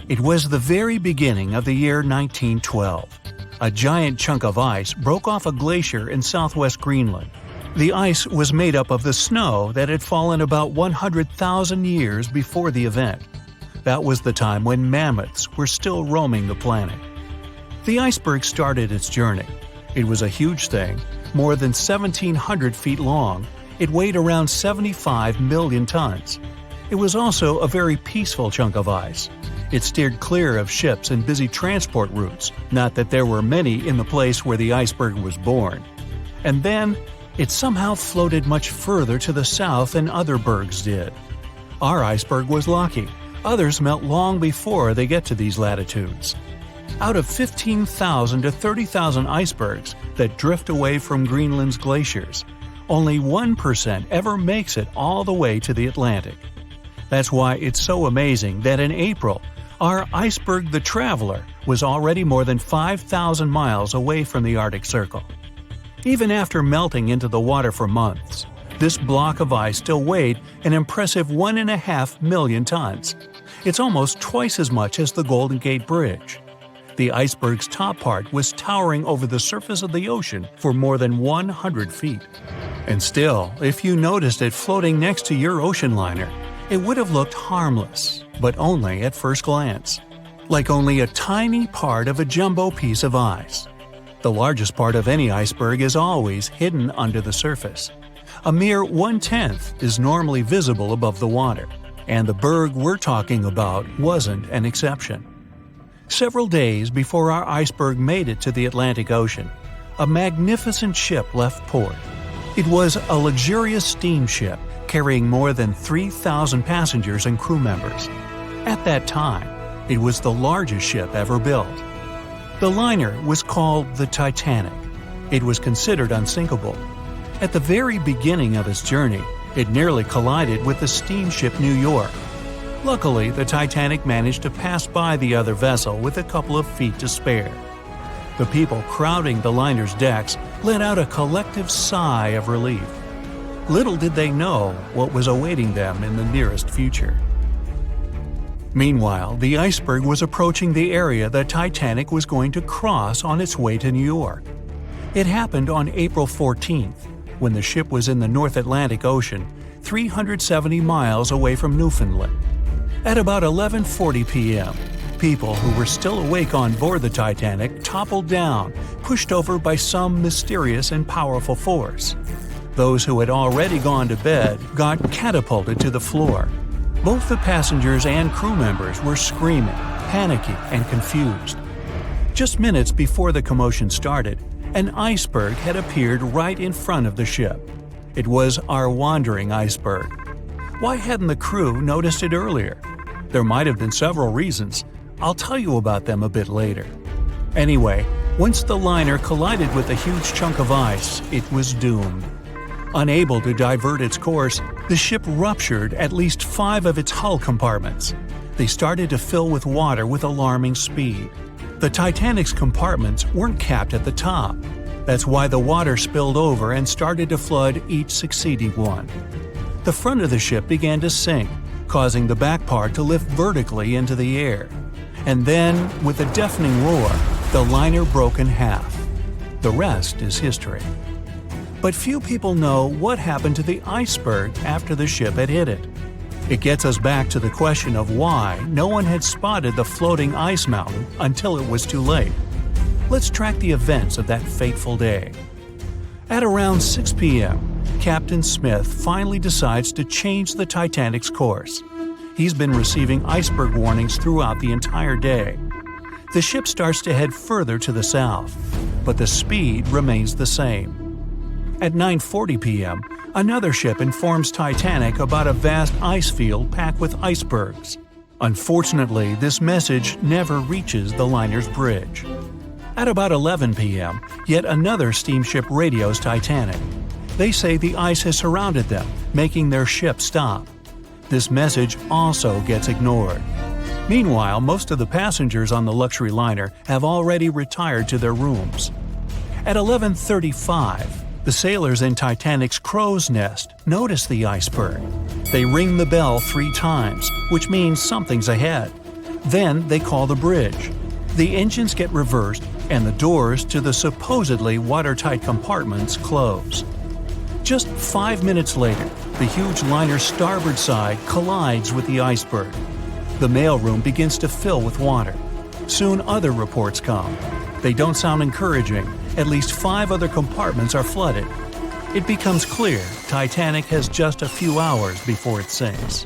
It was the very beginning of the year 1912. A giant chunk of ice broke off a glacier in southwest Greenland. The ice was made up of the snow that had fallen about 100,000 years before the event. That was the time when mammoths were still roaming the planet. The iceberg started its journey. It was a huge thing, more than 1,700 feet long. It weighed around 75 million tons. It was also a very peaceful chunk of ice. It steered clear of ships and busy transport routes, not that there were many in the place where the iceberg was born. And then, it somehow floated much further to the south than other bergs did. Our iceberg was lucky. Others melt long before they get to these latitudes. Out of 15,000 to 30,000 icebergs that drift away from Greenland's glaciers, only 1% ever makes it all the way to the Atlantic. That's why it's so amazing that in April, our iceberg the Traveler was already more than 5,000 miles away from the Arctic Circle. Even after melting into the water for months, this block of ice still weighed an impressive 1.5 million tons. It's almost twice as much as the Golden Gate Bridge. The iceberg's top part was towering over the surface of the ocean for more than 100 feet. And still, if you noticed it floating next to your ocean liner, it would have looked harmless, but only at first glance. Like only a tiny part of a jumbo piece of ice. The largest part of any iceberg is always hidden under the surface. A mere 1/10 is normally visible above the water, and the berg we're talking about wasn't an exception. Several days before our iceberg made it to the Atlantic Ocean, a magnificent ship left port. It was a luxurious steamship carrying more than 3,000 passengers and crew members. At that time, it was the largest ship ever built. The liner was called the Titanic. It was considered unsinkable. At the very beginning of its journey, it nearly collided with the steamship New York. Luckily, the Titanic managed to pass by the other vessel with a couple of feet to spare. The people crowding the liner's decks let out a collective sigh of relief. Little did they know what was awaiting them in the nearest future. Meanwhile, the iceberg was approaching the area the Titanic was going to cross on its way to New York. It happened on April 14th, when the ship was in the North Atlantic Ocean, 370 miles away from Newfoundland. At about 11:40 p.m., people who were still awake on board the Titanic toppled down, pushed over by some mysterious and powerful force. Those who had already gone to bed got catapulted to the floor. Both the passengers and crew members were screaming, panicky, and confused. Just minutes before the commotion started, an iceberg had appeared right in front of the ship. It was our wandering iceberg. Why hadn't the crew noticed it earlier? There might have been several reasons. I'll tell you about them a bit later. Anyway, once the liner collided with a huge chunk of ice, it was doomed. Unable to divert its course, the ship ruptured at least 5 of its hull compartments. They started to fill with water with alarming speed. The Titanic's compartments weren't capped at the top. That's why the water spilled over and started to flood each succeeding one. The front of the ship began to sink, causing the back part to lift vertically into the air. And then, with a deafening roar, the liner broke in half. The rest is history. But few people know what happened to the iceberg after the ship had hit it. It gets us back to the question of why no one had spotted the floating ice mountain until it was too late. Let's track the events of that fateful day. At around 6 p.m., Captain Smith finally decides to change the Titanic's course. He's been receiving iceberg warnings throughout the entire day. The ship starts to head further to the south, but the speed remains the same. At 9:40 p.m., another ship informs Titanic about a vast ice field packed with icebergs. Unfortunately, this message never reaches the liner's bridge. At about 11 p.m., yet another steamship radios Titanic. They say the ice has surrounded them, making their ship stop. This message also gets ignored. Meanwhile, most of the passengers on the luxury liner have already retired to their rooms. At 11:35, the sailors in Titanic's crow's nest notice the iceberg. They ring the bell 3 times, which means something's ahead. Then they call the bridge. The engines get reversed and the doors to the supposedly watertight compartments close. Just 5 minutes later, the huge liner's starboard side collides with the iceberg. The mailroom begins to fill with water. Soon other reports come. They don't sound encouraging. At least 5 other compartments are flooded. It becomes clear Titanic has just a few hours before it sinks.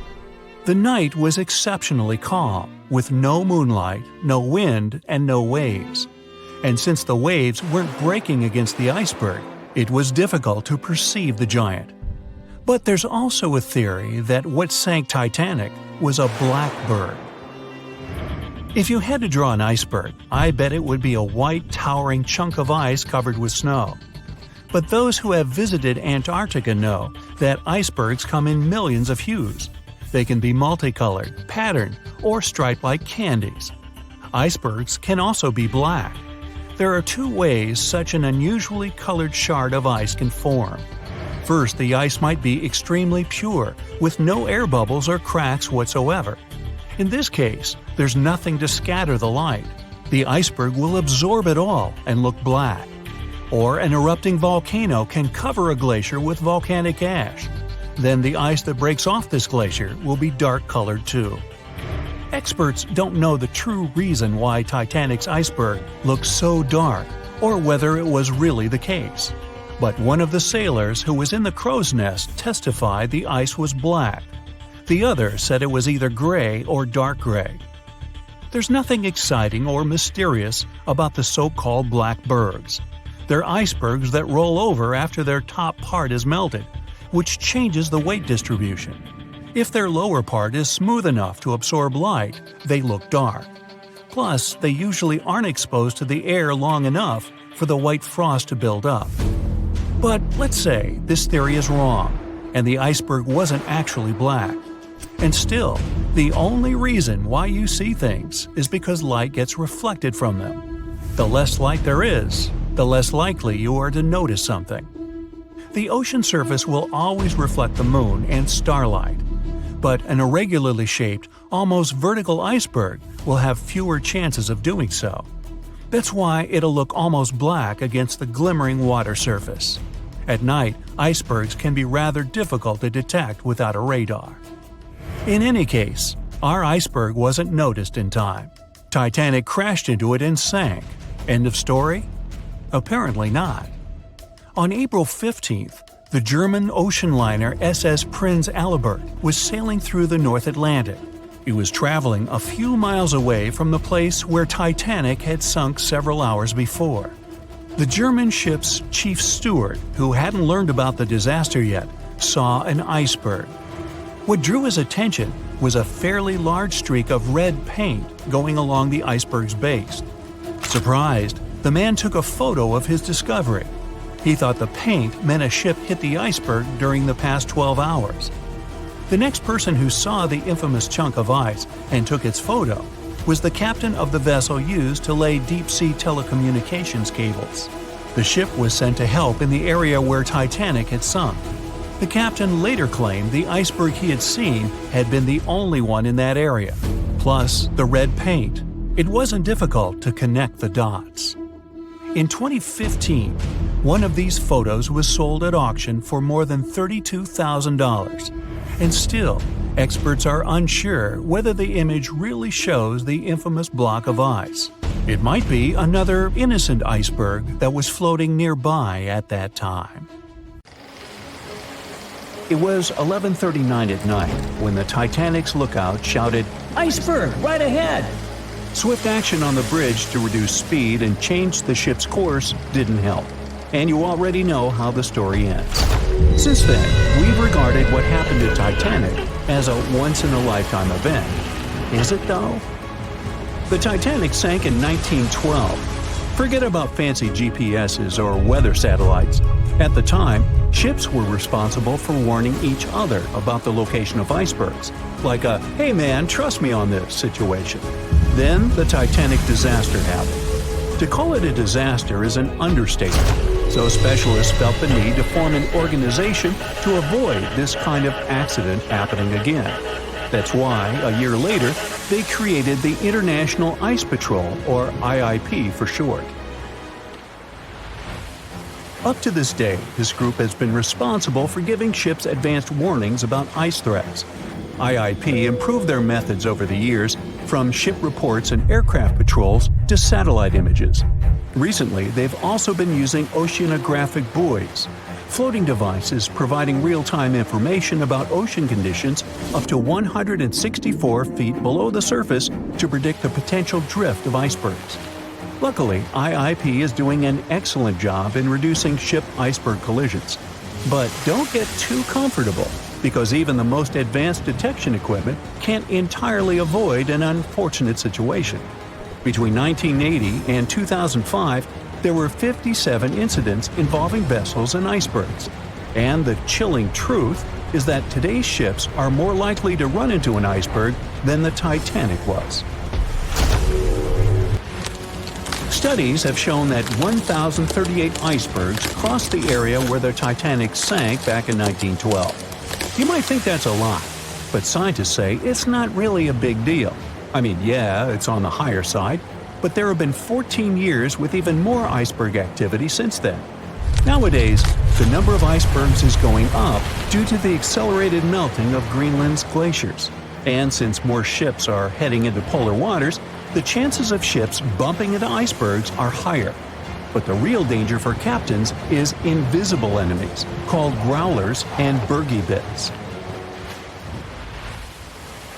The night was exceptionally calm, with no moonlight, no wind, and no waves. And since the waves weren't breaking against the iceberg, it was difficult to perceive the giant. But there's also a theory that what sank Titanic was a black bird. If you had to draw an iceberg, I bet it would be a white, towering chunk of ice covered with snow. But those who have visited Antarctica know that icebergs come in millions of hues. They can be multicolored, patterned, or striped like candies. Icebergs can also be black. There are 2 ways such an unusually colored shard of ice can form. First, the ice might be extremely pure, with no air bubbles or cracks whatsoever. In this case, there's nothing to scatter the light. The iceberg will absorb it all and look black. Or an erupting volcano can cover a glacier with volcanic ash. Then the ice that breaks off this glacier will be dark-colored too. Experts don't know the true reason why Titanic's iceberg looks so dark, or whether it was really the case. But one of the sailors who was in the crow's nest testified the ice was black. The other said it was either gray or dark gray. There's nothing exciting or mysterious about the so-called black bergs. They're icebergs that roll over after their top part is melted, which changes the weight distribution. If their lower part is smooth enough to absorb light, they look dark. Plus, they usually aren't exposed to the air long enough for the white frost to build up. But let's say this theory is wrong, and the iceberg wasn't actually black. And still, the only reason why you see things is because light gets reflected from them. The less light there is, the less likely you are to notice something. The ocean surface will always reflect the moon and starlight, but an irregularly shaped, almost vertical iceberg will have fewer chances of doing so. That's why it'll look almost black against the glimmering water surface. At night, icebergs can be rather difficult to detect without a radar. In any case, our iceberg wasn't noticed in time. Titanic crashed into it and sank. End of story? Apparently not. On April 15th, the German ocean liner SS Prinz Albert was sailing through the North Atlantic. It was traveling a few miles away from the place where Titanic had sunk several hours before. The German ship's chief steward, who hadn't learned about the disaster yet, saw an iceberg. What drew his attention was a fairly large streak of red paint going along the iceberg's base. Surprised, the man took a photo of his discovery. He thought the paint meant a ship hit the iceberg during the past 12 hours. The next person who saw the infamous chunk of ice and took its photo was the captain of the vessel used to lay deep-sea telecommunications cables. The ship was sent to help in the area where Titanic had sunk. The captain later claimed the iceberg he had seen had been the only one in that area. Plus, the red paint. It wasn't difficult to connect the dots. In 2015, one of these photos was sold at auction for more than $32,000. And still, experts are unsure whether the image really shows the infamous block of ice. It might be another innocent iceberg that was floating nearby at that time. It was 11:39 at night when the Titanic's lookout shouted, "Iceberg, right ahead!" Swift action on the bridge to reduce speed and change the ship's course didn't help, and you already know how the story ends. Since then, we've regarded what happened to Titanic as a once-in-a-lifetime event. Is it though? The Titanic sank in 1912. Forget about fancy GPSs or weather satellites. At the time, ships were responsible for warning each other about the location of icebergs, like a "hey man, trust me on this" situation. Then the Titanic disaster happened. To call it a disaster is an understatement, so specialists felt the need to form an organization to avoid this kind of accident happening again. That's why, a year later, they created the International Ice Patrol, or IIP for short. Up to this day, this group has been responsible for giving ships advanced warnings about ice threats. IIP improved their methods over the years, from ship reports and aircraft patrols to satellite images. Recently, they've also been using oceanographic buoys, floating devices providing real-time information about ocean conditions up to 164 feet below the surface to predict the potential drift of icebergs. Luckily, IIP is doing an excellent job in reducing ship iceberg collisions. But don't get too comfortable, because even the most advanced detection equipment can't entirely avoid an unfortunate situation. Between 1980 and 2005, there were 57 incidents involving vessels and icebergs. And the chilling truth is that today's ships are more likely to run into an iceberg than the Titanic was. Studies have shown that 1,038 icebergs crossed the area where the Titanic sank back in 1912. You might think that's a lot, but scientists say it's not really a big deal. I mean, yeah, it's on the higher side, but there have been 14 years with even more iceberg activity since then. Nowadays, the number of icebergs is going up due to the accelerated melting of Greenland's glaciers. And since more ships are heading into polar waters, the chances of ships bumping into icebergs are higher. But the real danger for captains is invisible enemies, called growlers and bergy bits.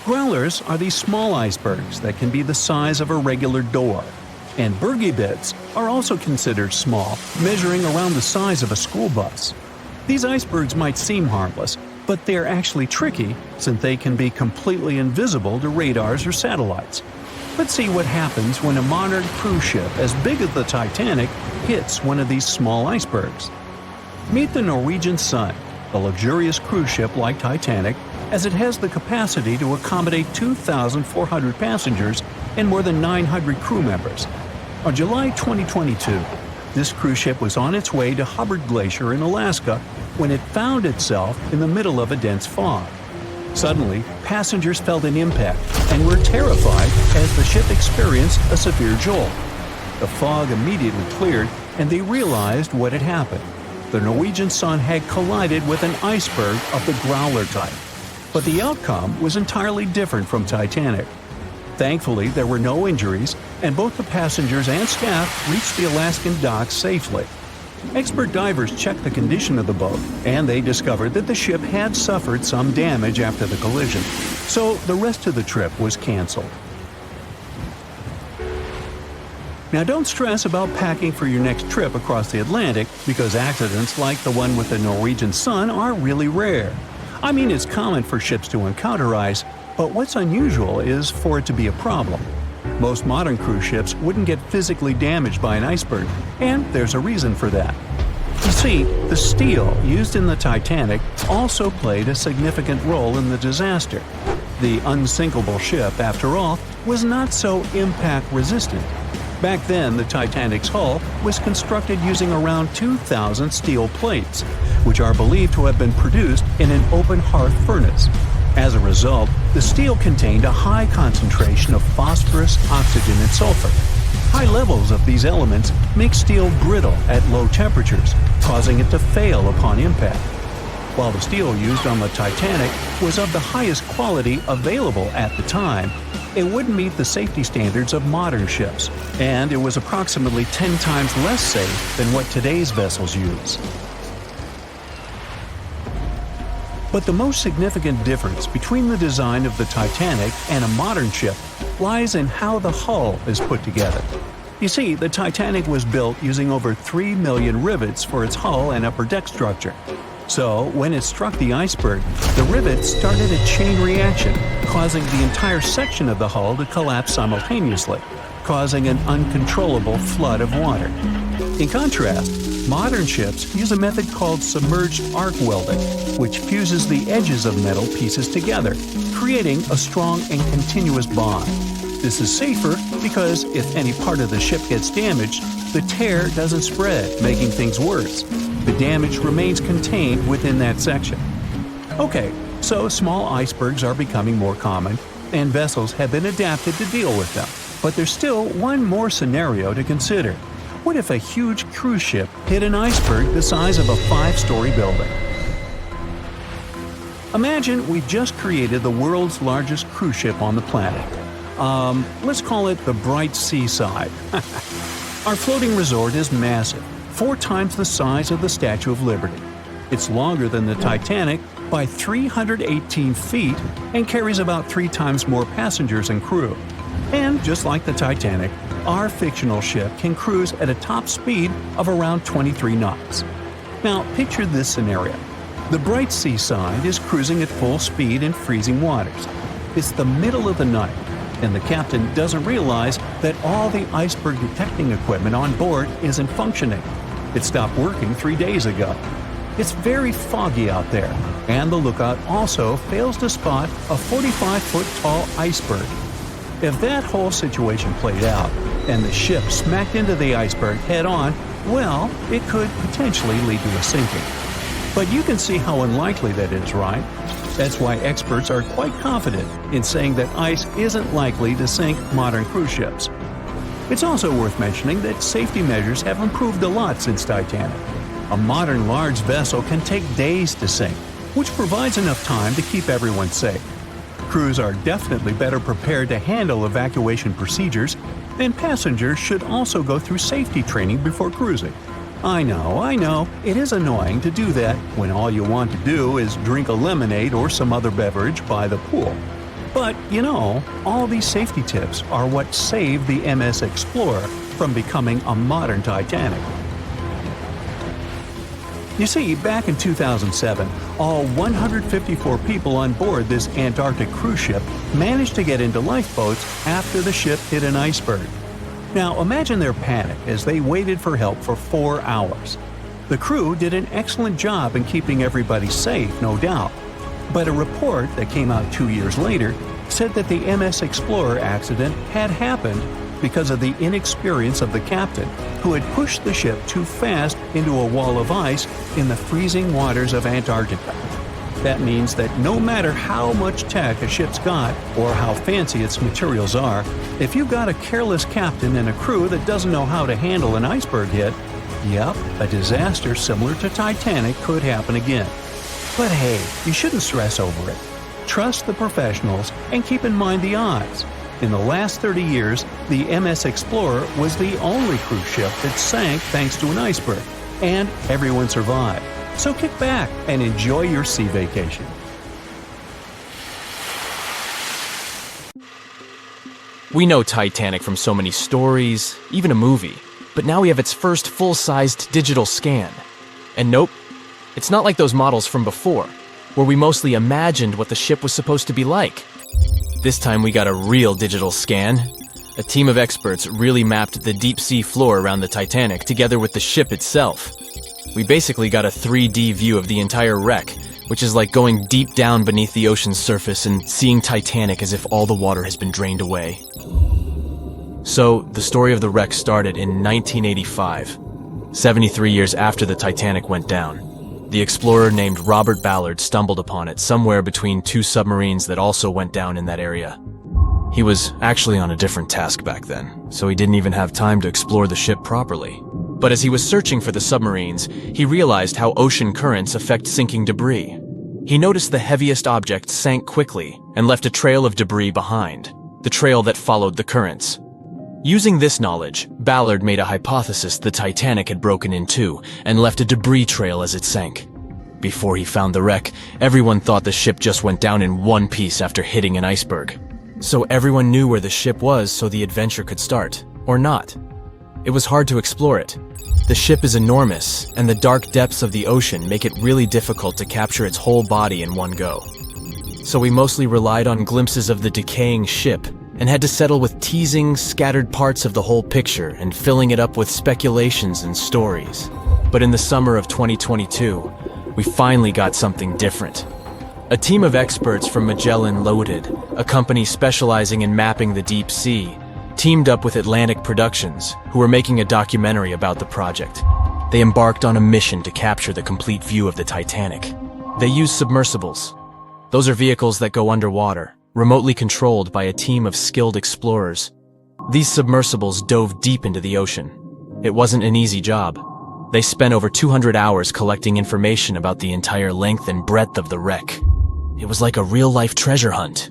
Growlers are these small icebergs that can be the size of a regular door. And bergy bits are also considered small, measuring around the size of a school bus. These icebergs might seem harmless, but they're actually tricky since they can be completely invisible to radars or satellites. Let's see what happens when a modern cruise ship as big as the Titanic hits one of these small icebergs. Meet the Norwegian Sun, a luxurious cruise ship like Titanic, as it has the capacity to accommodate 2,400 passengers and more than 900 crew members. On July 2022, this cruise ship was on its way to Hubbard Glacier in Alaska when it found itself in the middle of a dense fog. Suddenly, passengers felt an impact and were terrified as the ship experienced a severe jolt. The fog immediately cleared and they realized what had happened. The Norwegian Sun had collided with an iceberg of the growler type. But the outcome was entirely different from Titanic. Thankfully, there were no injuries, and both the passengers and staff reached the Alaskan docks safely. Expert divers checked the condition of the boat, and they discovered that the ship had suffered some damage after the collision, so the rest of the trip was canceled. Now don't stress about packing for your next trip across the Atlantic, because accidents like the one with the Norwegian Sun are really rare. I mean, it's common for ships to encounter ice, but what's unusual is for it to be a problem. Most modern cruise ships wouldn't get physically damaged by an iceberg, and there's a reason for that. You see, the steel used in the Titanic also played a significant role in the disaster. The unsinkable ship, after all, was not so impact-resistant. Back then, the Titanic's hull was constructed using around 2,000 steel plates, which are believed to have been produced in an open hearth furnace. As a result, the steel contained a high concentration of phosphorus, oxygen, and sulfur. High levels of these elements make steel brittle at low temperatures, causing it to fail upon impact. While the steel used on the Titanic was of the highest quality available at the time, it wouldn't meet the safety standards of modern ships, and it was approximately 10 times less safe than what today's vessels use. But the most significant difference between the design of the Titanic and a modern ship lies in how the hull is put together. You see, the Titanic was built using over 3 million rivets for its hull and upper deck structure. So, when it struck the iceberg, the rivets started a chain reaction, causing the entire section of the hull to collapse simultaneously, causing an uncontrollable flood of water. In contrast, modern ships use a method called submerged arc welding, which fuses the edges of metal pieces together, creating a strong and continuous bond. This is safer because if any part of the ship gets damaged, the tear doesn't spread, making things worse. The damage remains contained within that section. Okay, so small icebergs are becoming more common, and vessels have been adapted to deal with them. But there's still one more scenario to consider. What if a huge cruise ship hit an iceberg the size of a 5-story building? Imagine we've just created the world's largest cruise ship on the planet. Let's call it the Bright Seaside. Our floating resort is massive, 4 times the size of the Statue of Liberty. It's longer than the Titanic by 318 feet and carries about 3 times more passengers and crew. And just like the Titanic, our fictional ship can cruise at a top speed of around 23 knots. Now, picture this scenario. The Bright Seaside is cruising at full speed in freezing waters. It's the middle of the night, and the captain doesn't realize that all the iceberg detecting equipment on board isn't functioning. It stopped working 3 days ago. It's very foggy out there, and the lookout also fails to spot a 45-foot tall iceberg. If that whole situation played out, and the ship smacked into the iceberg head-on, well, it could potentially lead to a sinking. But you can see how unlikely that is, right? That's why experts are quite confident in saying that ice isn't likely to sink modern cruise ships. It's also worth mentioning that safety measures have improved a lot since Titanic. A modern large vessel can take days to sink, which provides enough time to keep everyone safe. Crews are definitely better prepared to handle evacuation procedures, and passengers should also go through safety training before cruising. I know, it is annoying to do that when all you want to do is drink a lemonade or some other beverage by the pool. But, all these safety tips are what saved the MS Explorer from becoming a modern Titanic. You see, back in 2007, all 154 people on board this Antarctic cruise ship managed to get into lifeboats after the ship hit an iceberg. Now imagine their panic as they waited for help for 4 hours. The crew did an excellent job in keeping everybody safe, no doubt. But a report that came out 2 years later said that the MS Explorer accident had happened because of the inexperience of the captain, who had pushed the ship too fast into a wall of ice in the freezing waters of Antarctica. That means that no matter how much tech a ship's got or how fancy its materials are, if you've got a careless captain and a crew that doesn't know how to handle an iceberg hit, yep, a disaster similar to Titanic could happen again. But hey, you shouldn't stress over it. Trust the professionals and keep in mind the odds. In the last 30 years, the MS Explorer was the only cruise ship that sank thanks to an iceberg, and everyone survived. So kick back and enjoy your sea vacation. We know Titanic from so many stories, even a movie, but now we have its first full-sized digital scan. And nope, it's not like those models from before, where we mostly imagined what the ship was supposed to be like. This time we got a real digital scan. A team of experts really mapped the deep-sea floor around the Titanic together with the ship itself. We basically got a 3D view of the entire wreck, which is like going deep down beneath the ocean's surface and seeing Titanic as if all the water has been drained away. So, the story of the wreck started in 1985, 73 years after the Titanic went down. The explorer named Robert Ballard stumbled upon it somewhere between 2 submarines that also went down in that area. He was actually on a different task back then, so he didn't even have time to explore the ship properly. But as he was searching for the submarines, he realized how ocean currents affect sinking debris. He noticed the heaviest objects sank quickly and left a trail of debris behind, the trail that followed the currents. Using this knowledge, Ballard made a hypothesis the Titanic had broken in two and left a debris trail as it sank. Before he found the wreck, everyone thought the ship just went down in one piece after hitting an iceberg. So everyone knew where the ship was so the adventure could start, or not. It was hard to explore it. The ship is enormous, and the dark depths of the ocean make it really difficult to capture its whole body in one go. So we mostly relied on glimpses of the decaying ship, and had to settle with teasing scattered parts of the whole picture and filling it up with speculations and stories. But in the summer of 2022, we finally got something different. A team of experts from Magellan Loaded, a company specializing in mapping the deep sea, teamed up with Atlantic Productions, who were making a documentary about the project. They embarked on a mission to capture the complete view of the Titanic. They used submersibles. Those are vehicles that go underwater, remotely controlled by a team of skilled explorers. These submersibles dove deep into the ocean. It wasn't an easy job. They spent over 200 hours collecting information about the entire length and breadth of the wreck. It was like a real-life treasure hunt.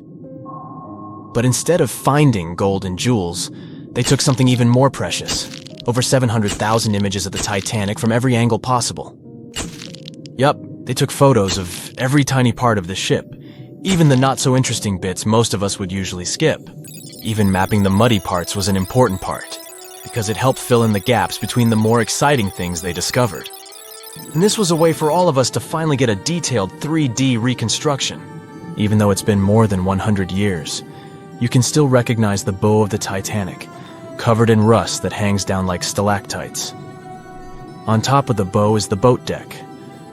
But instead of finding gold and jewels, they took something even more precious. Over 700,000 images of the Titanic from every angle possible. Yup, they took photos of every tiny part of the ship, even the not-so-interesting bits most of us would usually skip. Even mapping the muddy parts was an important part, because it helped fill in the gaps between the more exciting things they discovered. And this was a way for all of us to finally get a detailed 3D reconstruction. Even though it's been more than 100 years, you can still recognize the bow of the Titanic, covered in rust that hangs down like stalactites. On top of the bow is the boat deck,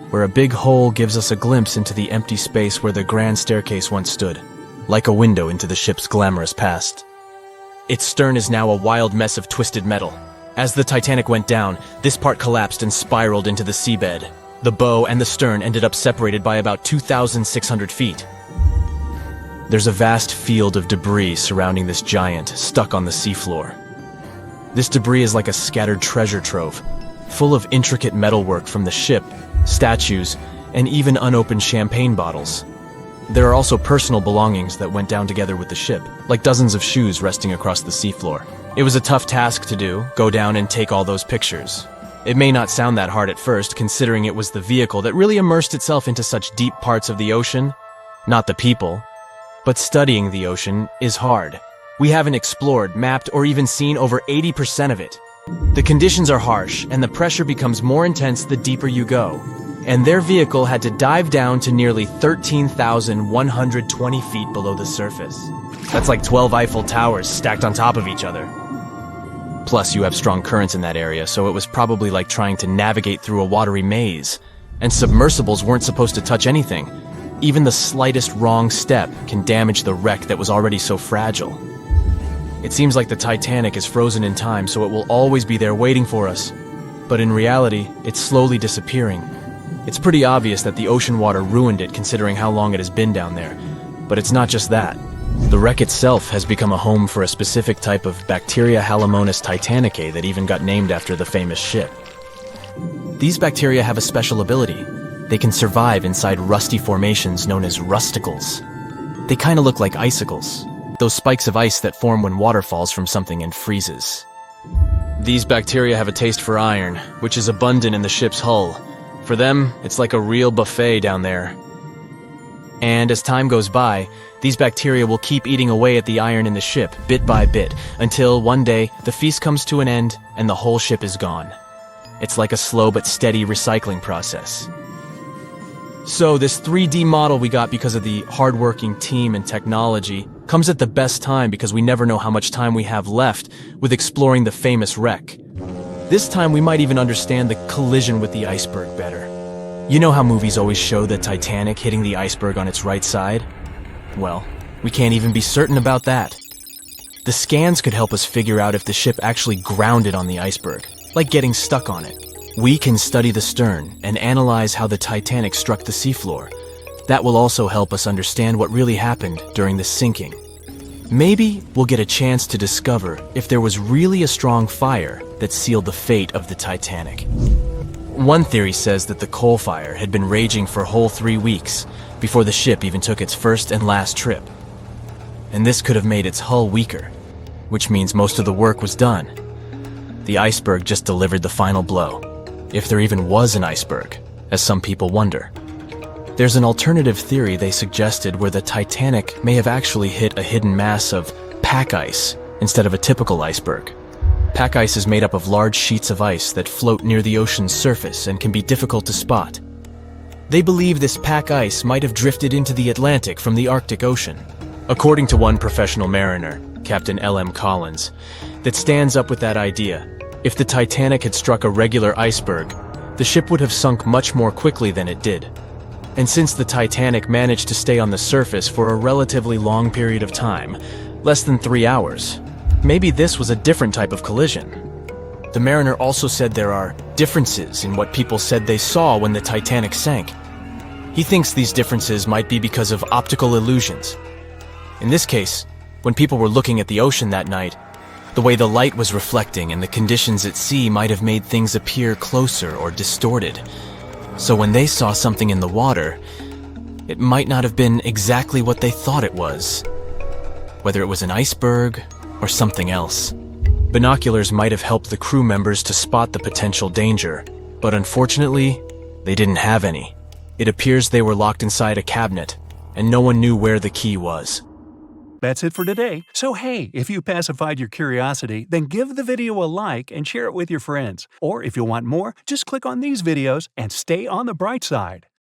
where a big hole gives us a glimpse into the empty space where the grand staircase once stood, like a window into the ship's glamorous past. Its stern is now a wild mess of twisted metal. As the Titanic went down, this part collapsed and spiraled into the seabed. The bow and the stern ended up separated by about 2,600 feet. There's a vast field of debris surrounding this giant, stuck on the seafloor. This debris is like a scattered treasure trove, full of intricate metalwork from the ship, statues, and even unopened champagne bottles. There are also personal belongings that went down together with the ship, like dozens of shoes resting across the seafloor. It was a tough task to do, go down and take all those pictures. It may not sound that hard at first, considering it was the vehicle that really immersed itself into such deep parts of the ocean, not the people. But studying the ocean is hard. We haven't explored, mapped, or even seen over 80% of it. The conditions are harsh, and the pressure becomes more intense the deeper you go. And their vehicle had to dive down to nearly 13,120 feet below the surface. That's like 12 Eiffel Towers stacked on top of each other. Plus, you have strong currents in that area, so it was probably like trying to navigate through a watery maze. And submersibles weren't supposed to touch anything. Even the slightest wrong step can damage the wreck that was already so fragile. It seems like the Titanic is frozen in time, so it will always be there waiting for us. But in reality, it's slowly disappearing. It's pretty obvious that the ocean water ruined it considering how long it has been down there. But it's not just that. The wreck itself has become a home for a specific type of bacteria Halomonas titanicae that even got named after the famous ship. These bacteria have a special ability. They can survive inside rusty formations known as rusticles. They kind of look like icicles, those spikes of ice that form when water falls from something and freezes. These bacteria have a taste for iron, which is abundant in the ship's hull. For them, it's like a real buffet down there. And as time goes by, these bacteria will keep eating away at the iron in the ship, bit by bit, until one day, the feast comes to an end and the whole ship is gone. It's like a slow but steady recycling process. So this 3D model we got because of the hardworking team and technology comes at the best time because we never know how much time we have left with exploring the famous wreck. This time we might even understand the collision with the iceberg better. You know how movies always show the Titanic hitting the iceberg on its right side? Well, we can't even be certain about that. The scans could help us figure out if the ship actually grounded on the iceberg, like getting stuck on it. We can study the stern and analyze how the Titanic struck the seafloor. That will also help us understand what really happened during the sinking. Maybe we'll get a chance to discover if there was really a strong fire that sealed the fate of the Titanic. One theory says that the coal fire had been raging for a whole 3 weeks before the ship even took its first and last trip. And this could have made its hull weaker, which means most of the work was done. The iceberg just delivered the final blow. If there even was an iceberg, as some people wonder. There's an alternative theory they suggested where the Titanic may have actually hit a hidden mass of pack ice instead of a typical iceberg. Pack ice is made up of large sheets of ice that float near the ocean's surface and can be difficult to spot. They believe this pack ice might have drifted into the Atlantic from the Arctic Ocean. According to one professional mariner, Captain L.M. Collins, that stands up with that idea. If the Titanic had struck a regular iceberg, the ship would have sunk much more quickly than it did. And since the Titanic managed to stay on the surface for a relatively long period of time, less than 3 hours, maybe this was a different type of collision. The mariner also said there are differences in what people said they saw when the Titanic sank. He thinks these differences might be because of optical illusions. In this case, when people were looking at the ocean that night, the way the light was reflecting and the conditions at sea might have made things appear closer or distorted. So when they saw something in the water, it might not have been exactly what they thought it was, whether it was an iceberg or something else. Binoculars might have helped the crew members to spot the potential danger, but unfortunately, they didn't have any. It appears they were locked inside a cabinet, and no one knew where the key was. That's it for today. So hey, if you pacified your curiosity, then give the video a like and share it with your friends. Or if you want more, just click on these videos and stay on the bright side.